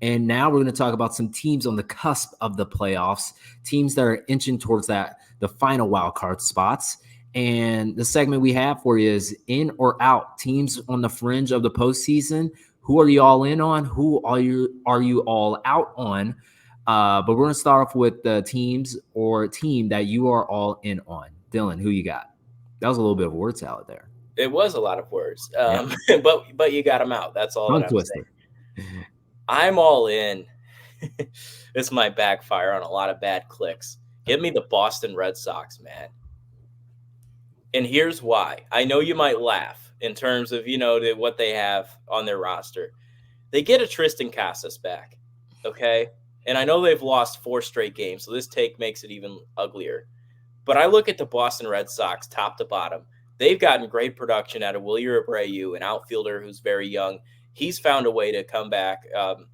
And now we're going to talk about some teams on the cusp of the playoffs, teams that are inching towards the final wild card spots. And the segment we have for you is in or out, teams on the fringe of the postseason. Who are you all in on? Who are you all out on? But we're going to start off with the teams or team that you are all in on. Dylan, who you got? That was a little bit of a word salad there. It was a lot of words, but you got them out. That's all that I'm saying. I'm all in. This might backfire on a lot of bad clicks. Give me the Boston Red Sox, man. And here's why. I know you might laugh in terms of, what they have on their roster. They get a Tristan Casas back, okay? And I know they've lost 4 straight games, so this take makes it even uglier. But I look at the Boston Red Sox top to bottom. They've gotten great production out of Wilyer Abreu, an outfielder who's very young. He's found a way to come back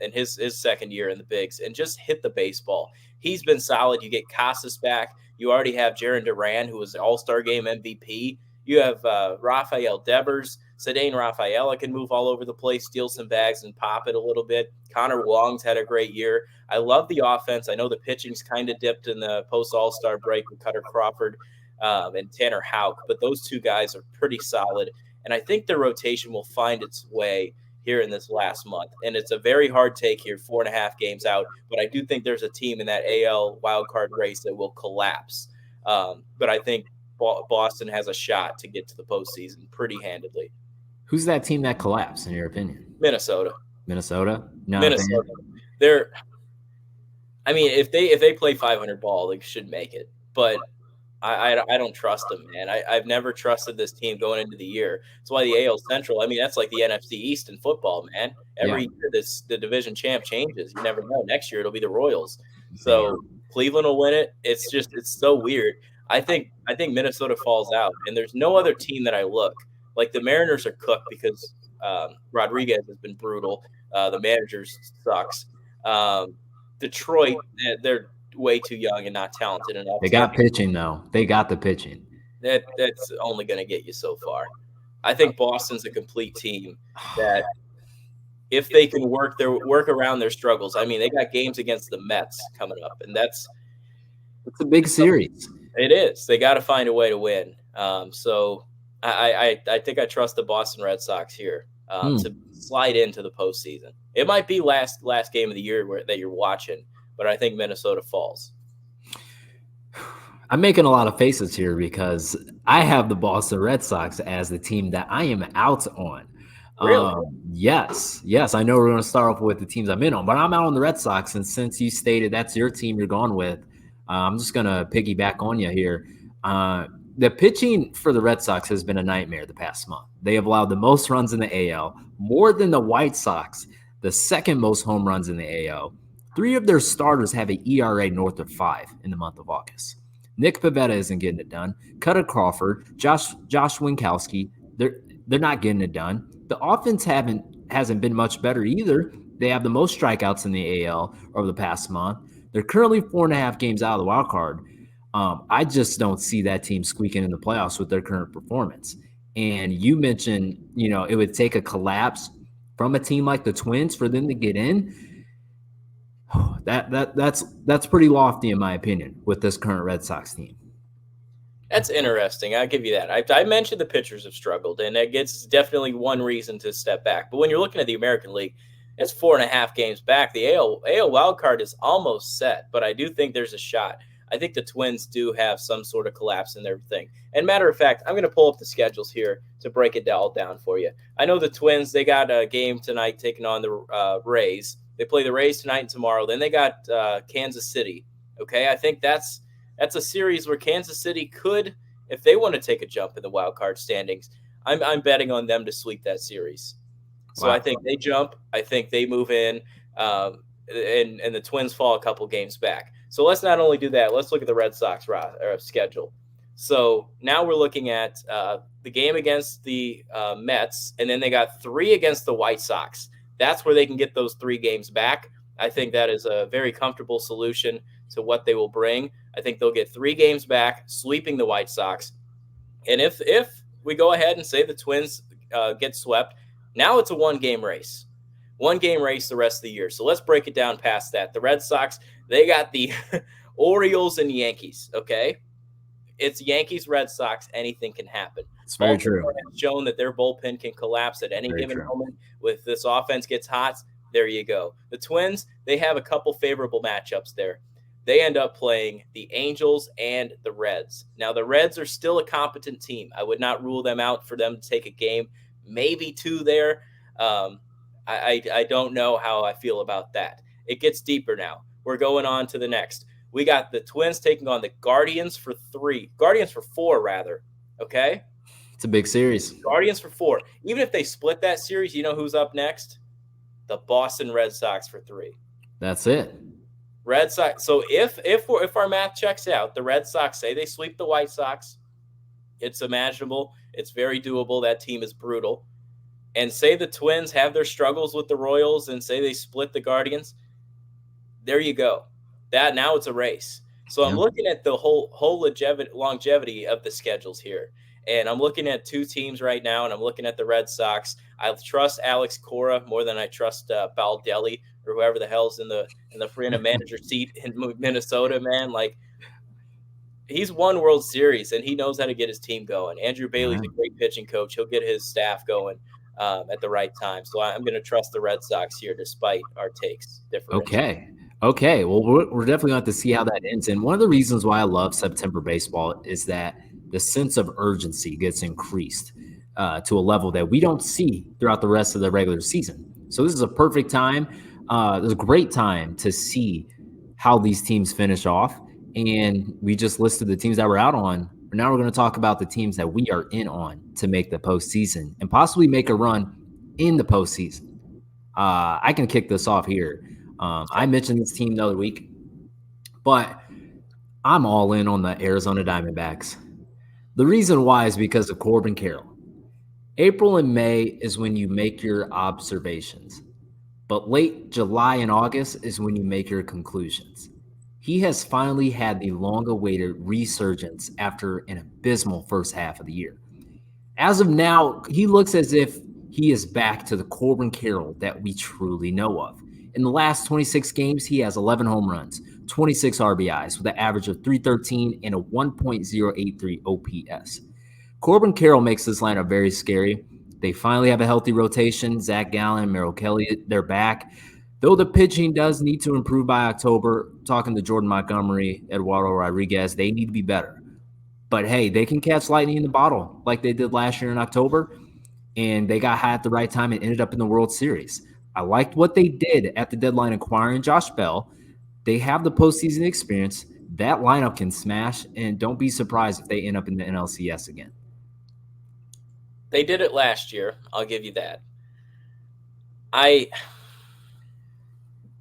in his second year in the bigs and just hit the baseball. He's been solid. You get Casas back. You already have Jarren Duran, who was an All-Star Game MVP. You have Rafael Devers. Ceddanne Rafaela can move all over the place, steal some bags, and pop it a little bit. Connor Wong's had a great year. I love the offense. I know the pitching's kind of dipped in the post-All-Star break with Cutter Crawford and Tanner Houck, but those two guys are pretty solid. And I think the rotation will find its way here in this last month. And it's a very hard take here, 4.5 games out. But I do think there's a team in that AL wildcard race that will collapse. But I think Boston has a shot to get to the postseason pretty handedly. Who's that team that collapsed, in your opinion? Minnesota. Minnesota? No, Minnesota. If they play 500 ball, they should make it. But I don't trust them, man. I've never trusted this team going into the year. That's why the AL Central, that's like the NFC East in football, man. Every year the division champ changes. You never know. Next year it'll be the Royals. So Cleveland will win it. It's so weird. I think Minnesota falls out, and there's no other team that I look. Like the Mariners are cooked because Rodriguez has been brutal. The manager sucks. Detroit, they're way too young and not talented enough. They got pitching, though. They got the pitching. That's only going to get you so far. I think Boston's a complete team that if they can work around their struggles. They got games against the Mets coming up, and it's a big series. It is. They got to find a way to win. So I think I trust the Boston Red Sox here to slide into the postseason. It might be last game of the year that you're watching, but I think Minnesota falls. I'm making a lot of faces here because I have the Boston Red Sox as the team that I am out on. Really? Yes. I know we're going to start off with the teams I'm in on, but I'm out on the Red Sox. And since you stated that's your team you're going with, I'm just going to piggyback on you here. The pitching for the Red Sox has been a nightmare the past month. They have allowed the most runs in the AL, more than the White Sox, the second most home runs in the AL. 3 of their starters have an ERA north of 5 in the month of August. Nick Pivetta isn't getting it done. Cutter Crawford, Josh Winkowski, they're not getting it done. The offense hasn't been much better either. They have the most strikeouts in the AL over the past month. They're currently 4.5 games out of the wild card. I just don't see that team squeaking in the playoffs with their current performance. And you mentioned, it would take a collapse from a team like the Twins for them to get in. That's pretty lofty in my opinion with this current Red Sox team. That's interesting. I'll give you that. I mentioned the pitchers have struggled, and that gets definitely one reason to step back. But when you're looking at the American League, it's 4.5 games back. The AL wild card is almost set, but I do think there's a shot. I think the Twins do have some sort of collapse in their thing. And matter of fact, I'm going to pull up the schedules here to break it all down for you. I know the Twins, they got a game tonight taking on the Rays. They play the Rays tonight and tomorrow. Then they got Kansas City. Okay, I think that's a series where Kansas City could, if they want to take a jump in the wild card standings, I'm betting on them to sweep that series. So wow. I think they jump. I think they move in, and the Twins fall a couple games back. So let's not only do that. Let's look at the Red Sox schedule. So now we're looking at the game against the Mets, and then they got 3 against the White Sox. That's where they can get those 3 games back. I think that is a very comfortable solution to what they will bring. I think they'll get 3 games back, sweeping the White Sox. And if we go ahead and say the Twins get swept, now it's a 1-game race. 1-game race the rest of the year. So let's break it down past that. The Red Sox, they got the Orioles and Yankees, okay? It's Yankees, Red Sox. Anything can happen. It's very Baltimore true. has shown that their bullpen can collapse at any given moment. With this offense gets hot, there you go. The Twins, they have a couple favorable matchups there. They end up playing the Angels and the Reds. Now, the Reds are still a competent team. I would not rule them out for them to take a game, maybe 2 there. I don't know how I feel about that. It gets deeper now. We're going on to the next. We got the Twins taking on the Guardians for 4, rather. Okay? It's a big series. Guardians for 4. Even if they split that series, you know who's up next? The Boston Red Sox for 3. That's it. Red Sox. So if our math checks out, the Red Sox say they sweep the White Sox. It's imaginable. It's very doable. That team is brutal. And say the Twins have their struggles with the Royals and say they split the Guardians. There you go. That now it's a race. So I'm looking at the whole longevity of the schedules here. And I'm looking at 2 teams right now, and I'm looking at the Red Sox. I trust Alex Cora more than I trust Baldelli or whoever the hell's in the freaking manager seat in Minnesota, man. Like, he's won World Series, and he knows how to get his team going. Andrew Bailey's a great pitching coach. He'll get his staff going at the right time. So I'm going to trust the Red Sox here despite our takes different. Okay. Well, we're definitely going to have to see how that ends. And one of the reasons why I love September baseball is that the sense of urgency gets increased to a level that we don't see throughout the rest of the regular season. So this is a perfect time. It's a great time to see how these teams finish off. And we just listed the teams that we're out on. But now we're going to talk about the teams that we are in on to make the postseason and possibly make a run in the postseason. I can kick this off here. I mentioned this team the other week, but I'm all in on the Arizona Diamondbacks. The reason why is because of Corbin Carroll. April and May is when you make your observations, but late July and August is when you make your conclusions. He has finally had the long-awaited resurgence after an abysmal first half of the year. As of now, he looks as if he is back to the Corbin Carroll that we truly know of. In the last 26 games, he has 11 home runs, 26 RBIs with an average of 313 and a 1.083 OPS. Corbin Carroll makes this lineup very scary. They finally have a healthy rotation. Zach Gallen, Merrill Kelly, they're back. Though the pitching does need to improve by October, talking to Jordan Montgomery, Eduardo Rodriguez, they need to be better. But hey, they can catch lightning in the bottle like they did last year in October, and they got hot at the right time and ended up in the World Series. I liked what they did at the deadline acquiring Josh Bell. They have the postseason experience. That lineup can smash, and don't be surprised if they end up in the NLCS again. They did it last year. I'll give you that.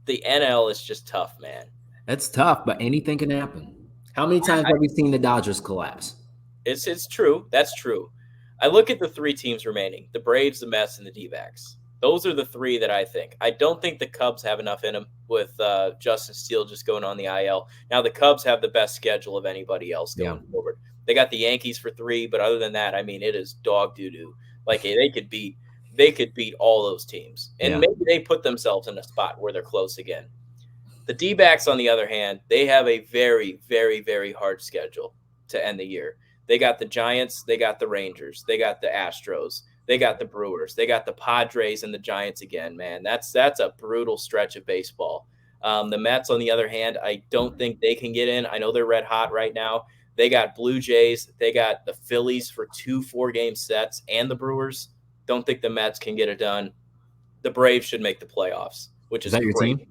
The NL is just tough, man. That's tough, but anything can happen. How many times have we seen the Dodgers collapse? It's true. That's true. I look at the 3 teams remaining, the Braves, the Mets, and the D-backs. Those are the 3 that I think. I don't think the Cubs have enough in them with Justin Steele just going on the IL. Now, the Cubs have the best schedule of anybody else going forward. They got the Yankees for 3, but other than that, I mean, it is dog doo-doo. Like, they could beat all those teams. And maybe they put themselves in a spot where they're close again. The D-backs, on the other hand, they have a very, very, very hard schedule to end the year. They got the Giants, they got the Rangers, they got the Astros, they got the Brewers, they got the Padres and the Giants again, man. That's a brutal stretch of baseball. The Mets, on the other hand, I don't think they can get in. I know they're red hot right now. They got Blue Jays, they got the Phillies for 2 4-game sets, and the Brewers. Don't think the Mets can get it done. The Braves should make the playoffs, which is that your great. team?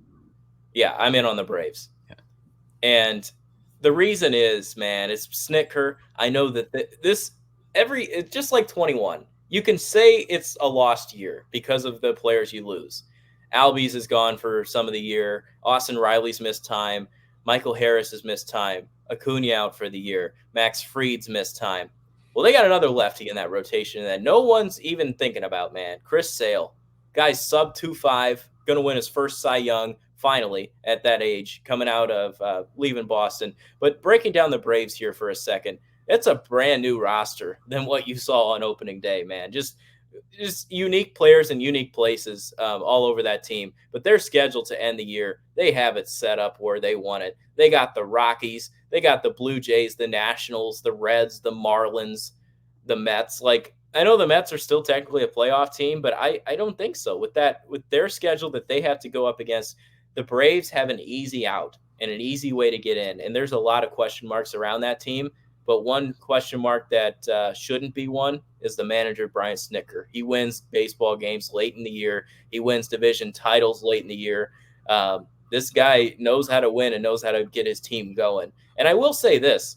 Yeah, I'm in on the Braves. Yeah. And the reason is, man, it's Snitker. I know that it's just like 21. You can say it's a lost year because of the players you lose. Albies is gone for some of the year. Austin Riley's missed time. Michael Harris has missed time. Acuna out for the year. Max Fried's missed time. Well, they got another lefty in that rotation that no one's even thinking about, man. Chris Sale. Guy's sub 2.5, going to win his first Cy Young, finally, at that age, coming out of leaving Boston. But breaking down the Braves here for a second, it's a brand new roster than what you saw on opening day, man. Just just unique players and unique places all over that team. But they're scheduled to end the year. They have it set up where they want it. They got the Rockies, they got the Blue Jays, the Nationals, the Reds, the Marlins, the Mets. Like, I know the Mets are still technically a playoff team, but I don't think so. With their schedule that they have to go up against, the Braves have an easy out and an easy way to get in. And there's a lot of question marks around that team. But one question mark that shouldn't be one is the manager, Brian Snitker. He wins baseball games late in the year. He wins division titles late in the year. This guy knows how to win and knows how to get his team going. And I will say this.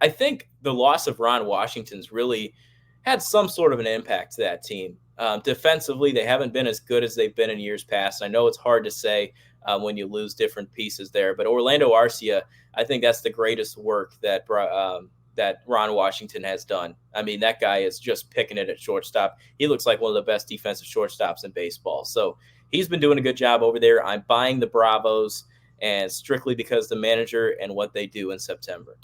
I think the loss of Ron Washington's really had some sort of an impact to that team. Defensively, they haven't been as good as they've been in years past. I know it's hard to say when you lose different pieces there, but Orlando Arcia, I think that's the greatest work that Ron Washington has done. I mean, that guy is just picking it at shortstop. He looks like one of the best defensive shortstops in baseball. So he's been doing a good job over there. I'm buying the Bravos, and strictly because the manager and what they do in September.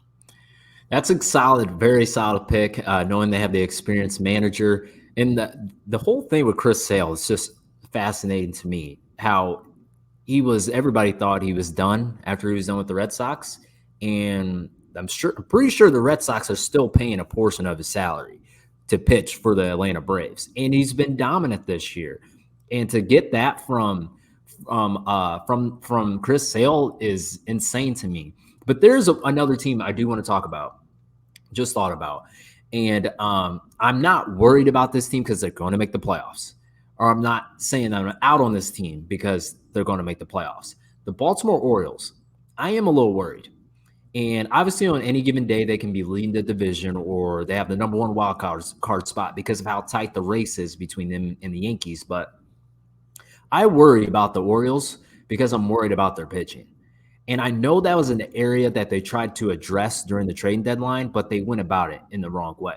That's a solid, very solid pick, knowing they have the experienced manager. And the whole thing with Chris Sale is just fascinating to me, how everybody thought he was done after he was done with the Red Sox. And I'm pretty sure the Red Sox are still paying a portion of his salary to pitch for the Atlanta Braves. And he's been dominant this year. And to get that from Chris Sale is insane to me. But there's another team I do want to talk about. Just thought about. And I'm not worried about this team because they're going to make the playoffs. Or I'm not saying I'm out on this team because they're going to make the playoffs. The Baltimore Orioles, I am a little worried. And obviously on any given day, they can be leading the division or they have the number one wild card spot because of how tight the race is between them and the Yankees. But I worry about the Orioles because I'm worried about their pitching. And I know that was an area that they tried to address during the trading deadline, but they went about it in the wrong way.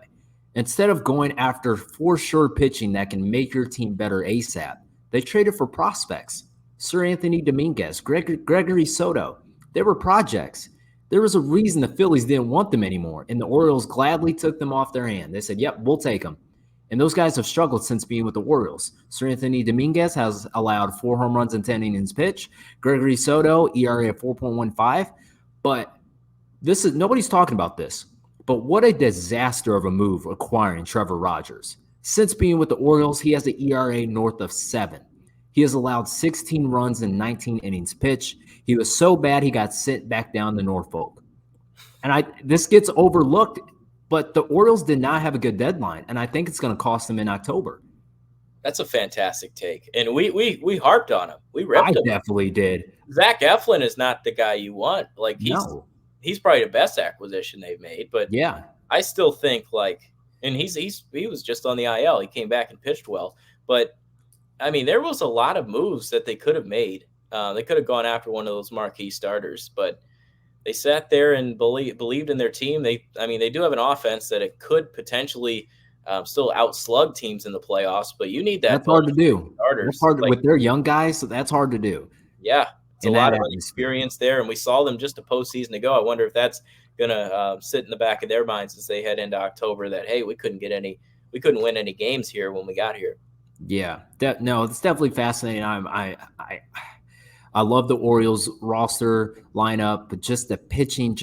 Instead of going after for sure pitching that can make your team better ASAP, they traded for prospects. Sir Anthony Dominguez, Gregory Soto. They were projects. There was a reason the Phillies didn't want them anymore, and the Orioles gladly took them off their hand. They said, yep, we'll take them. And those guys have struggled since being with the Orioles. Sir Anthony Dominguez has allowed 4 home runs in 10 innings pitched. Gregory Soto, ERA of 4.15. But nobody's talking about this. But what a disaster of a move acquiring Trevor Rogers. Since being with the Orioles, he has an ERA north of 7. He has allowed 16 runs in 19 innings pitched. He was so bad he got sent back down to Norfolk. And this gets overlooked. But the Orioles did not have a good deadline, and I think it's going to cost them in October. That's a fantastic take, and we harped on him. We ripped him. I definitely did. Zach Eflin is not the guy you want. Like he's probably the best acquisition they've made. But yeah, I still think and he was just on the IL. He came back and pitched well. But I mean, there was a lot of moves that they could have made. They could have gone after one of those marquee starters, but they sat there and believed in their team. They do have an offense that it could potentially still outslug teams in the playoffs, but you need that. That's hard to do. That's hard with their young guys. So that's hard to do. Yeah, it's a lot of experience there, and we saw them just a postseason ago. I wonder if that's gonna sit in the back of their minds as they head into October. That hey, we couldn't win any games here when we got here. Yeah, no, it's definitely fascinating. I love the Orioles roster lineup, but just the pitching,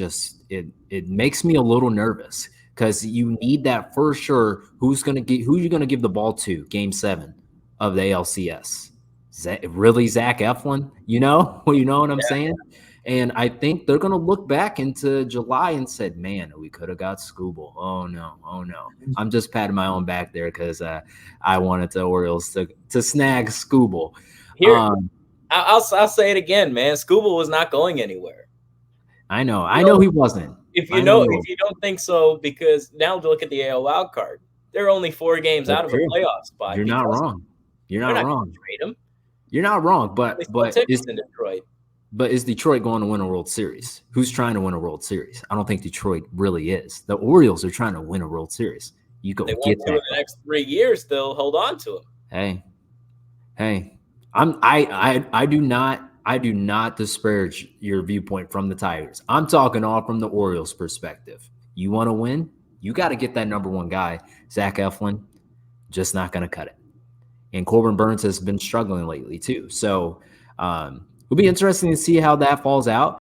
it makes me a little nervous because you need that for sure. Who you going to give the ball to? Game 7 of the ALCS. Really, Zach Eflin? You know what I'm saying? And I think they're going to look back into July and said, "Man, we could have got Skubal. Oh no! I'm just patting my own back there because I wanted the Orioles to snag Skubal." Here. I'll say it again, man. Skubal was not going anywhere. I know he wasn't. If you don't think so, because now look at the AL wild card. They're only 4 games out of a playoff spot. You're not wrong. You're not wrong. Trade him. You're not wrong. But is in Detroit. But is Detroit going to win a World Series? Who's trying to win a World Series? I don't think Detroit really is. The Orioles are trying to win a World Series. You go they get that. In the next 3 years, they'll hold on to him. Hey. I do not disparage your viewpoint from the Tigers. I'm talking all from the Orioles' perspective. You want to win? You got to get that number 1 guy, Zach Eflin. just not going to cut it. And Corbin Burns has been struggling lately too. So it'll be interesting to see how that falls out.